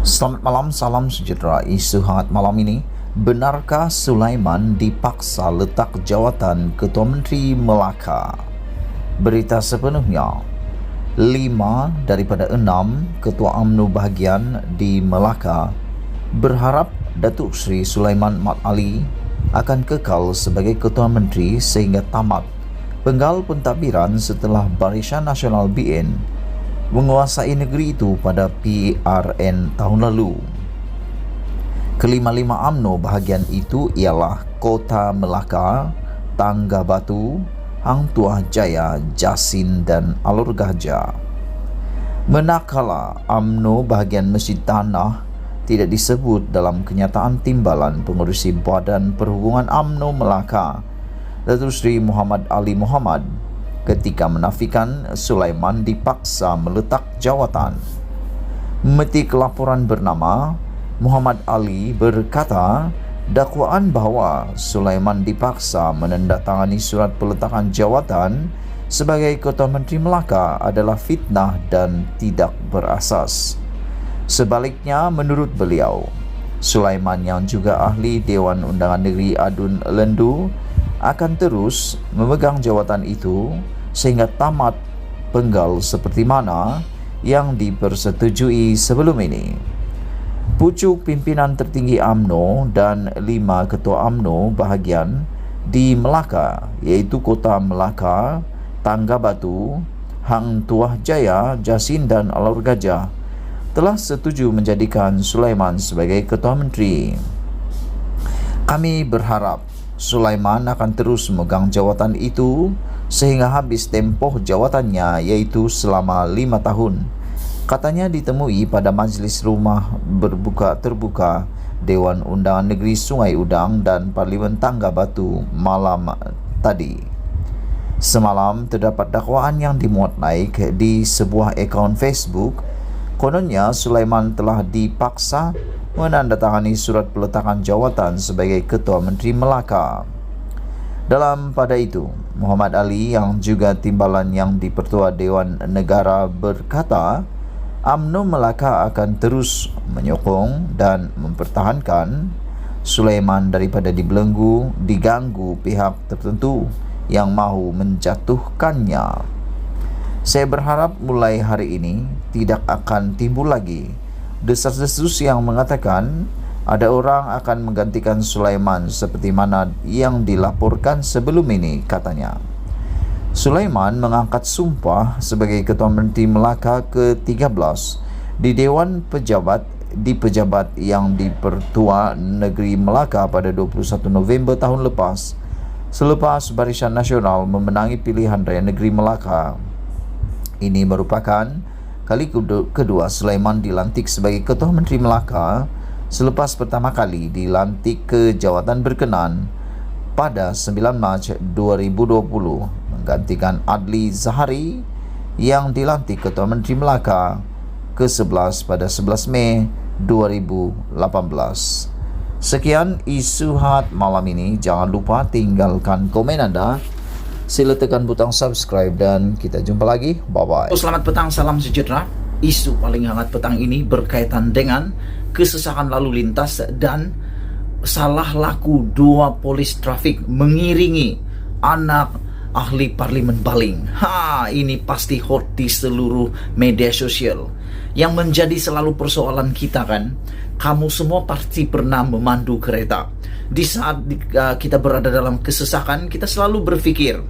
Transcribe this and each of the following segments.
Selamat malam, salam sejahtera. Isu hangat malam ini, benarkah Sulaiman dipaksa letak jawatan Ketua Menteri Melaka? Berita sepenuhnya, 5 daripada 6 Ketua UMNO bahagian di Melaka berharap Datuk Seri Sulaiman Mat Ali akan kekal sebagai Ketua Menteri sehingga tamat penggal pentadbiran setelah Barisan Nasional BN menguasai negeri itu pada PRN tahun lalu. Kelima-lima UMNO bahagian itu ialah Kota Melaka, Tangga Batu, Hang Tuah Jaya, Jasin dan Alor Gajah. Manakala UMNO bahagian Masjid Tanah tidak disebut dalam kenyataan timbalan pengurusi Badan Perhubungan UMNO Melaka, Datuk Seri Muhammad Ali Muhammad, ketika menafikan Sulaiman dipaksa meletak jawatan. Memetik laporan bernama, Muhammad Ali berkata dakwaan bahawa Sulaiman dipaksa menandatangani surat peletakan jawatan sebagai Ketua Menteri Melaka adalah fitnah dan tidak berasas. Sebaliknya, menurut beliau, Sulaiman yang juga ahli Dewan Undangan Negeri Adun Lendu akan terus memegang jawatan itu sehingga tamat penggal seperti mana yang dipersetujui sebelum ini. Pucuk pimpinan tertinggi UMNO dan 5 ketua UMNO bahagian di Melaka, iaitu Kota Melaka, Tangga Batu, Hang Tuah Jaya, Jasin dan Alor Gajah, telah setuju menjadikan Sulaiman sebagai Ketua Menteri. Kami berharap Sulaiman akan terus memegang jawatan itu sehingga habis tempoh jawatannya, iaitu selama 5 tahun. Katanya ditemui pada majlis rumah terbuka Dewan Undangan Negeri Sungai Udang dan Parlimen Tangga Batu malam tadi. Semalam terdapat dakwaan yang dimuat naik di sebuah akaun Facebook. Kononnya Sulaiman telah dipaksa menandatangani surat peletakan jawatan sebagai Ketua Menteri Melaka. Dalam pada itu, Muhammad Ali yang juga timbalan yang di-Pertua Dewan Negara berkata, UMNO Melaka akan terus menyokong dan mempertahankan Sulaiman daripada dibelenggu, diganggu pihak tertentu yang mahu menjatuhkannya. Saya berharap mulai hari ini tidak akan timbul lagi desas-desus yang mengatakan ada orang akan menggantikan Sulaiman seperti mana yang dilaporkan sebelum ini, katanya. Sulaiman mengangkat sumpah sebagai Ketua Menteri Melaka ke-13 di Dewan Pejabat yang di-Pertua Negeri Melaka pada 21 November tahun lepas, selepas Barisan Nasional memenangi pilihan raya negeri Melaka. Ini merupakan kali kedua Sulaiman dilantik sebagai Ketua Menteri Melaka selepas pertama kali dilantik ke jawatan berkenan pada 9 Mac 2020 menggantikan Adli Zahari yang dilantik Ketua Menteri Melaka ke-11 pada 11 Mei 2018. Sekian isu hangat malam ini. Jangan lupa tinggalkan komen anda. Sila tekan butang subscribe dan kita jumpa lagi. Bye-bye. Selamat petang, salam sejahtera. Isu paling hangat petang ini berkaitan dengan kesesakan lalu lintas dan salah laku 2 polis trafik mengiringi anak ahli parlimen Baling. Ini pasti hot di seluruh media sosial. Yang menjadi selalu persoalan kita kan, kamu semua pasti pernah memandu kereta. Di saat kita berada dalam kesesakan, kita selalu berpikir,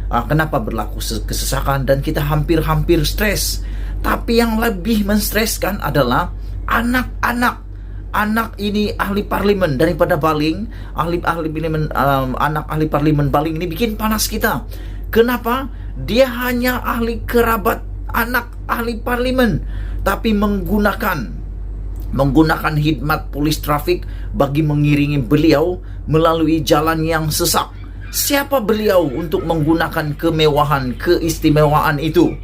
kenapa berlaku kesesakan, dan kita hampir-hampir stres. Tapi yang lebih menstreskan adalah anak ini ahli parlimen daripada Baling, anak ahli parlimen Baling ini bikin panas kita. Kenapa? Dia hanya ahli kerabat anak ahli parlimen, tapi menggunakan khidmat polis trafik bagi mengiringi beliau melalui jalan yang sesak. Siapa beliau untuk menggunakan kemewahan, keistimewaan itu?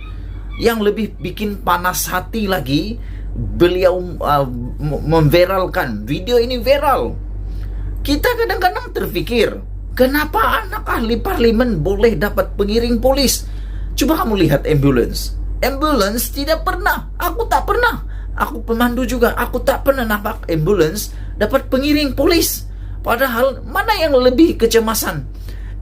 Yang lebih bikin panas hati lagi, beliau memviralkan video ini viral. Kita kadang-kadang terfikir, kenapa anak ahli parlimen boleh dapat pengiring polis? Coba kamu lihat ambulans tidak pernah, aku tak pernah Aku pemandu juga, aku tak pernah nampak ambulans dapat pengiring polis. Padahal mana yang lebih kecemasan,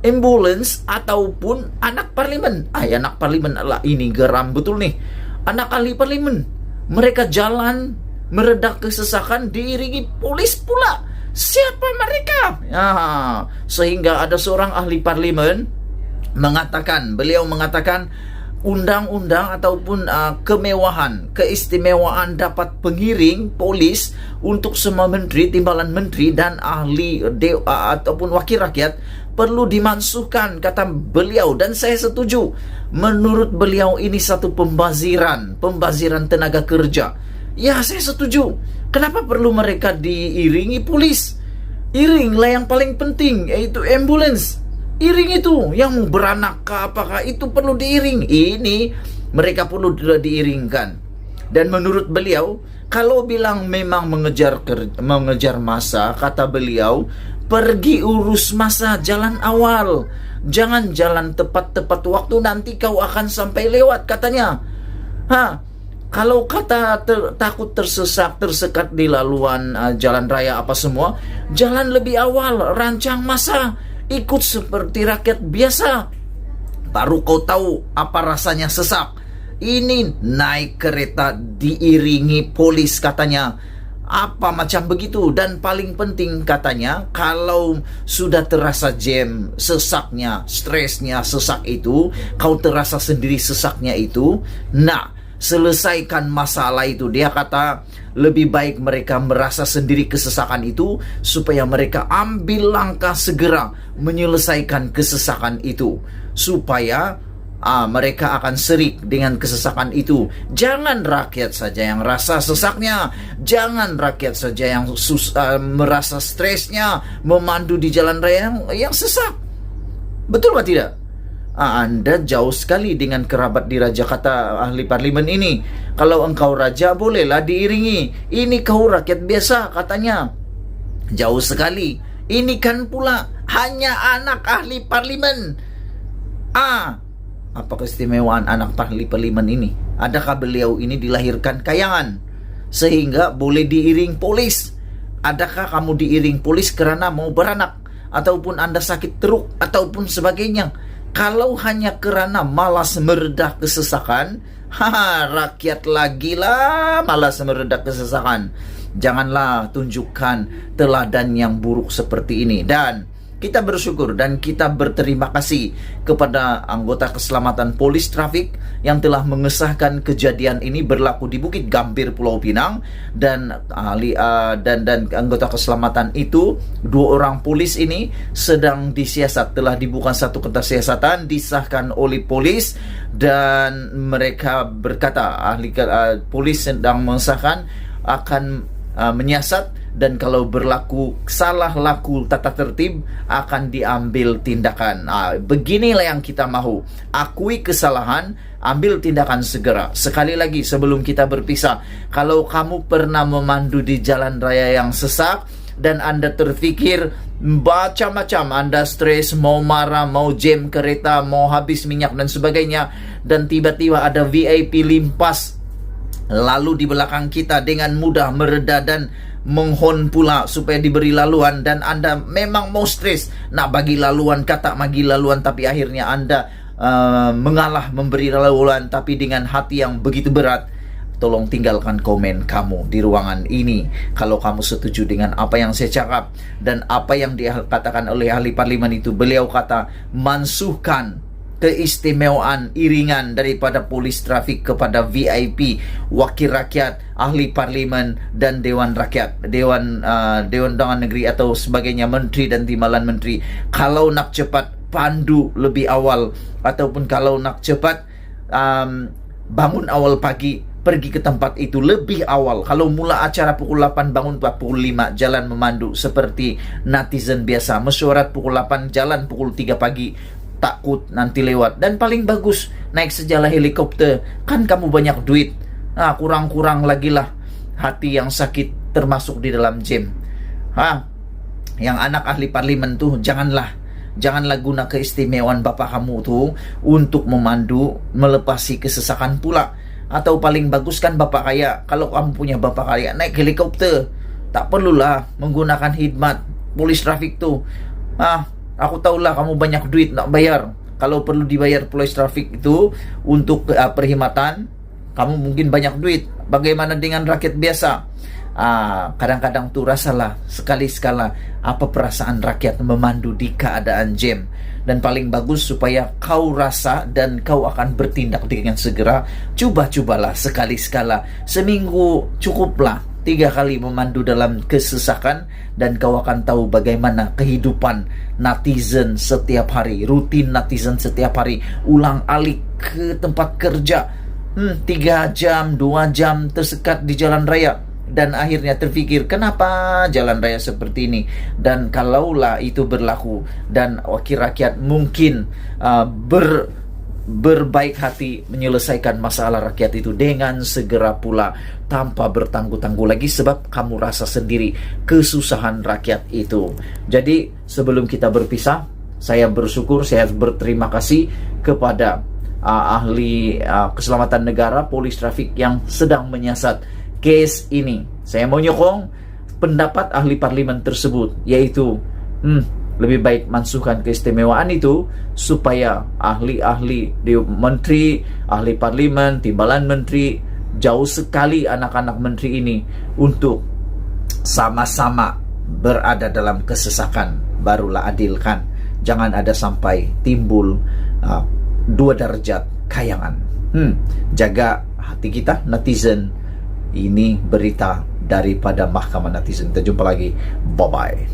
ambulans ataupun anak parlimen? Anak parlimen adalah ini geram betul nih. Anak ahli parlimen, mereka jalan meredak kesesakan diiringi polis pula. Siapa mereka? Sehingga ada seorang ahli parlimen beliau mengatakan undang-undang ataupun kemewahan, keistimewaan dapat pengiring polis untuk semua menteri, timbalan menteri dan ahli ataupun wakil rakyat perlu dimansuhkan, kata beliau, dan saya setuju. Menurut beliau ini satu pembaziran tenaga kerja. Ya, saya setuju. Kenapa perlu mereka diiringi polis? Iringlah yang paling penting, yaitu ambulans. Iring itu yang beranak ke apakah itu perlu diiring. Ini mereka perlu diiringkan. Dan menurut beliau, kalau bilang memang mengejar masa, kata beliau, pergi urus masa jalan awal. Jangan jalan tepat waktu, nanti kau akan sampai lewat, katanya. Kalau takut tersekat di laluan jalan raya apa semua, jalan lebih awal, rancang masa. Ikut seperti rakyat biasa, baru kau tahu apa rasanya sesak. Ini naik kereta diiringi polis, katanya. Apa macam begitu? Dan paling penting katanya, kalau sudah terasa jam, sesaknya, stresnya sesak itu, kau terasa sendiri sesaknya itu, selesaikan masalah itu. Dia kata lebih baik mereka merasa sendiri kesesakan itu supaya mereka ambil langkah segera menyelesaikan kesesakan itu, supaya mereka akan serik dengan kesesakan itu. Jangan rakyat saja yang rasa sesaknya, jangan rakyat saja yang merasa stresnya memandu di jalan raya yang sesak. Betul atau tidak? Anda jauh sekali dengan kerabat diraja, kata ahli parlimen ini. Kalau engkau raja, bolehlah diiringi. Ini kau rakyat biasa, katanya. Jauh sekali. Ini kan pula hanya anak ahli parlimen. Apa keistimewaan anak ahli parlimen ini? Adakah beliau ini dilahirkan kayangan sehingga boleh diiring polis? Adakah kamu diiring polis karena mau beranak, ataupun Anda sakit teruk, ataupun sebagainya? Kalau hanya kerana malas meredah kesesakan, rakyat lagi lah malas meredah kesesakan. Janganlah tunjukkan teladan yang buruk seperti ini. Dan kita bersyukur dan kita berterima kasih kepada anggota keselamatan polis trafik yang telah mengesahkan kejadian ini berlaku di Bukit Gambir, Pulau Pinang, dan anggota keselamatan itu, 2 orang polis ini sedang disiasat, telah dibuka satu kertas siasatan, disahkan oleh polis, dan mereka berkata polis sedang mengesahkan akan menyiasat, dan kalau berlaku salah laku tata tertib akan diambil tindakan. Beginilah yang kita mahu. Akui kesalahan, ambil tindakan segera. Sekali lagi sebelum kita berpisah, kalau kamu pernah memandu di jalan raya yang sesak dan Anda terfikir macam-macam, Anda stres, mau marah, mau jam kereta, mau habis minyak dan sebagainya, dan tiba-tiba ada VIP limpas lalu di belakang kita dengan mudah mereda dan menghon pula supaya diberi laluan, dan Anda memang mau stres nak bagi laluan, kata bagi laluan, tapi akhirnya Anda mengalah memberi laluan tapi dengan hati yang begitu berat. Tolong tinggalkan komen kamu di ruangan ini kalau kamu setuju dengan apa yang saya cakap dan apa yang dikatakan oleh ahli parlimen itu. Beliau kata mansuhkan keistimewaan iringan daripada polis trafik kepada VIP, wakil rakyat, ahli parlimen, dan dewan rakyat, dewan undangan negeri atau sebagainya, menteri dan timbalan menteri. Kalau nak cepat, pandu lebih awal, ataupun kalau nak cepat, bangun awal pagi, pergi ke tempat itu lebih awal. Kalau mula acara pukul 8, bangun pukul 5, jalan memandu seperti netizen biasa. Mesyuarat pukul 8, jalan pukul 3 pagi, takut nanti lewat. Dan paling bagus naik sejalah helikopter, kan kamu banyak duit. Kurang-kurang lagi lah hati yang sakit termasuk di dalam jam. Yang anak ahli parlimen tuh janganlah guna keistimewaan bapak kamu tuh untuk memandu melepasi kesesakan pula. Atau paling bagus kan bapak kaya, kalau kamu punya bapak kaya, naik helikopter. Tak perlulah menggunakan khidmat polis trafik tuh. Aku tahulah kamu banyak duit nak bayar. Kalau perlu dibayar polis trafik itu untuk perkhidmatan, kamu mungkin banyak duit. Bagaimana dengan rakyat biasa? Kadang-kadang tuh rasalah sekali-sekala apa perasaan rakyat memandu di keadaan jam. Dan paling bagus supaya kau rasa dan kau akan bertindak dengan segera, cobalah sekali-sekala. Seminggu cukuplah 3 kali memandu dalam kesesakan, dan kau akan tahu bagaimana kehidupan netizen setiap hari, rutin netizen setiap hari, ulang alik ke tempat kerja, 3 jam, 2 jam tersekat di jalan raya, dan akhirnya terfikir kenapa jalan raya seperti ini. Dan kalaulah itu berlaku dan wakil rakyat mungkin berbaik hati menyelesaikan masalah rakyat itu dengan segera pula, tanpa bertangguh-tangguh lagi, sebab kamu rasa sendiri kesusahan rakyat itu. Jadi sebelum kita berpisah, saya bersyukur, saya berterima kasih kepada ahli keselamatan negara, polis trafik yang sedang menyiasat case ini. Saya mau nyokong pendapat ahli parlimen tersebut, yaitu lebih baik mansuhkan keistimewaan itu supaya ahli-ahli menteri, ahli parlimen, timbalan menteri, jauh sekali anak-anak menteri ini untuk sama-sama berada dalam kesesakan, barulah adilkan. Jangan ada sampai timbul 2 derajat kayangan. Jaga hati kita netizen. Ini berita daripada Mahkamah Netizen. Kita jumpa lagi. Bye-bye.